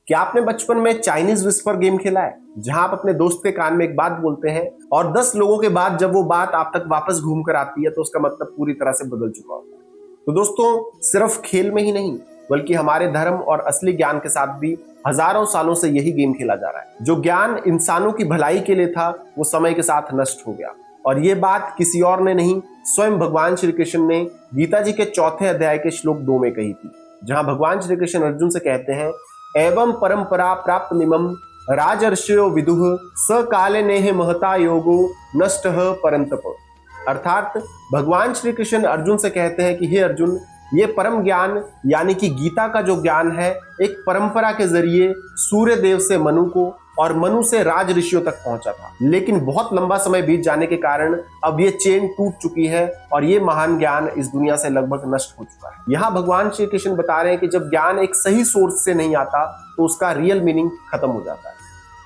क्या आपने बचपन में चाइनीज विस्पर गेम खेला है, जहां आप अपने दोस्त के कान में एक बात बोलते हैं और 10 लोगों के बाद जब वो बात आप तक वापस घूम कर आती है तो उसका मतलब पूरी तरह से बदल चुका होता है। तो दोस्तों, सिर्फ खेल में ही नहीं बल्कि हमारे धर्म और असली ज्ञान के साथ भी हजारों सालों से यही गेम खेला जा रहा है। जो ज्ञान इंसानों की भलाई के लिए था वो समय के साथ नष्ट हो गया, और ये बात किसी और ने नहीं, स्वयं भगवान श्री कृष्ण ने गीता जी के 4थे अध्याय के श्लोक 2 में कही थी, जहां भगवान श्री कृष्ण अर्जुन से कहते हैं, एवं परंपरा प्राप्त निमम राजर्षयो विदुः स काले नेह महता योगो नष्टः परंतप। अर्थात भगवान श्री कृष्ण अर्जुन से कहते हैं कि हे अर्जुन, ये परम ज्ञान यानी कि गीता का जो ज्ञान है, एक परंपरा के जरिए सूर्य देव से मनु को और मनु से राज ऋषियों तक पहुंचा था, लेकिन बहुत लंबा समय बीत जाने के कारण अब ये चेन टूट चुकी है और ये महान ज्ञान इस दुनिया से लगभग नष्ट हो चुका है। यहाँ भगवान श्री कृष्ण बता रहे हैं कि जब ज्ञान एक सही सोर्स से नहीं आता तो उसका रियल मीनिंग खत्म हो जाता है।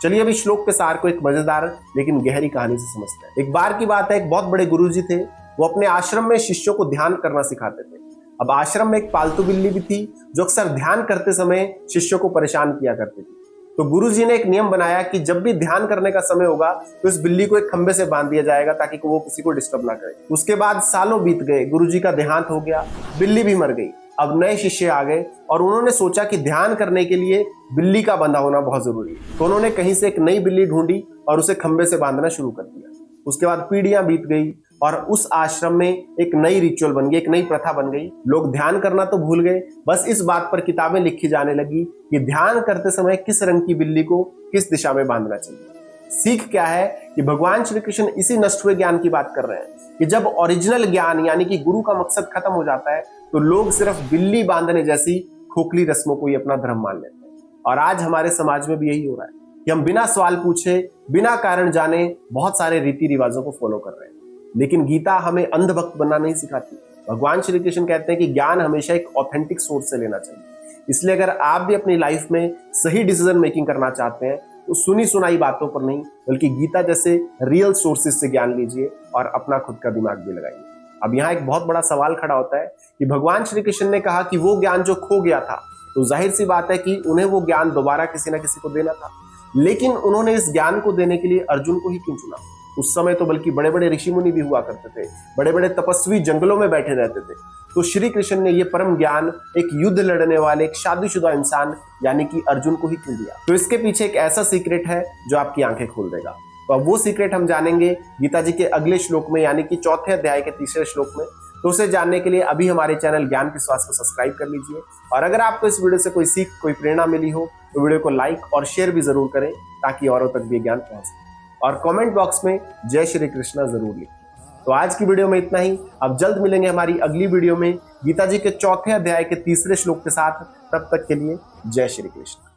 चलिए अब इस श्लोक के सार को एक मजेदार लेकिन गहरी कहानी से समझते हैं। एक बार की बात है, एक बहुत बड़े गुरुजी थे। वो अपने आश्रम में शिष्यों को ध्यान करना सिखाते थे। अब आश्रम में एक पालतू बिल्ली भी थी जो अक्सर ध्यान करते समय शिष्यों को परेशान किया करती थी। तो गुरुजी ने एक नियम बनाया कि जब भी ध्यान करने का समय होगा तो इस बिल्ली को एक खंबे से बांध दिया जाएगा ताकि वो किसी को डिस्टर्ब ना करे। उसके बाद सालों बीत गए, गुरुजी का देहांत हो गया, बिल्ली भी मर गई। अब नए शिष्य आ गए और उन्होंने सोचा कि ध्यान करने के लिए बिल्ली का बंधा होना बहुत जरूरी है। तो उन्होंने कहीं से एक नई बिल्ली ढूंढी और उसे खंबे से बांधना शुरू कर दिया। उसके बाद पीढ़ियां बीत गई और उस आश्रम में एक नई रिचुअल बन गई, एक नई प्रथा बन गई। लोग ध्यान करना तो भूल गए, बस इस बात पर किताबें लिखी जाने लगी कि ध्यान करते समय किस रंग की बिल्ली को किस दिशा में बांधना चाहिए। सीख क्या है कि भगवान श्री कृष्ण इसी नष्ट हुए ज्ञान की बात कर रहे हैं कि जब ओरिजिनल ज्ञान यानी कि गुरु का मकसद खत्म हो जाता है तो लोग सिर्फ बिल्ली बांधने जैसी खोखली रस्मों को ही अपना धर्म मान लेते हैं। और आज हमारे समाज में भी यही हो रहा है कि हम बिना सवाल पूछे, बिना कारण जाने बहुत सारे रीति रिवाजों को फॉलो कर रहे हैं। लेकिन गीता हमें अंधभक्त बनना नहीं सिखाती। भगवान श्री कृष्ण कहते हैं कि ज्ञान हमेशा एक ऑथेंटिक सोर्स से लेना चाहिए। इसलिए अगर आप भी अपनी लाइफ में सही डिसीजन मेकिंग करना चाहते हैं तो सुनी सुनाई बातों पर नहीं बल्कि गीता जैसे रियल सोर्सेज से ज्ञान लीजिए और अपना खुद का दिमाग भी लगाइए। अब यहाँ एक बहुत बड़ा सवाल खड़ा होता है कि भगवान श्री कृष्ण ने कहा कि वो ज्ञान जो खो गया था, तो जाहिर सी बात है कि उन्हें वो ज्ञान दोबारा किसी ना किसी को देना था, लेकिन उन्होंने इस ज्ञान को देने के लिए अर्जुन को ही क्यों चुना? उस समय तो बल्कि बड़े बड़े ऋषि मुनि भी हुआ करते थे, बड़े बड़े तपस्वी जंगलों में बैठे रहते थे। तो श्री कृष्ण ने ये परम ज्ञान एक युद्ध लड़ने वाले एक शादीशुदा इंसान यानी कि अर्जुन को ही क्यों दिया? तो इसके पीछे एक ऐसा सीक्रेट है जो आपकी आंखें खोल देगा। तो अब वो सीक्रेट हम जानेंगे गीता जी के अगले श्लोक में यानी कि 4थे अध्याय के 3रे श्लोक में। तो उसे जानने के लिए अभी हमारे चैनल ज्ञान के स्वास्थ्य को सब्सक्राइब कर लीजिए, और अगर आपको इस वीडियो से कोई सीख, कोई प्रेरणा मिली हो तो वीडियो को लाइक और शेयर भी जरूर करें ताकि औरों तक भी ज्ञान पहुंच सके, और कमेंट बॉक्स में जय श्री कृष्णा जरूर लिखें। तो आज की वीडियो में इतना ही। अब जल्द मिलेंगे हमारी अगली वीडियो में गीता जी के 4थे अध्याय के 3रे श्लोक के साथ। तब तक के लिए जय श्री कृष्ण।